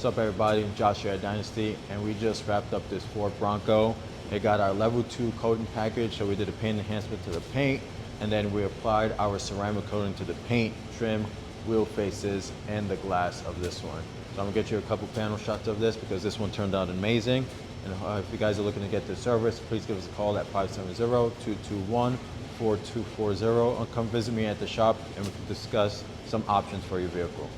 What's up everybody, Josh here at Dynasty, and we just wrapped up this Ford Bronco. It got our level 2 coating package, so we did a paint enhancement to the paint, and then we applied our ceramic coating to the paint, trim, wheel faces, and the glass of this one. So I'm gonna get you a couple panel shots of this because this one turned out amazing. And if you guys are looking to get this service, please give us a call at 570-221-4240, or come visit me at the shop and we can discuss some options for your vehicle.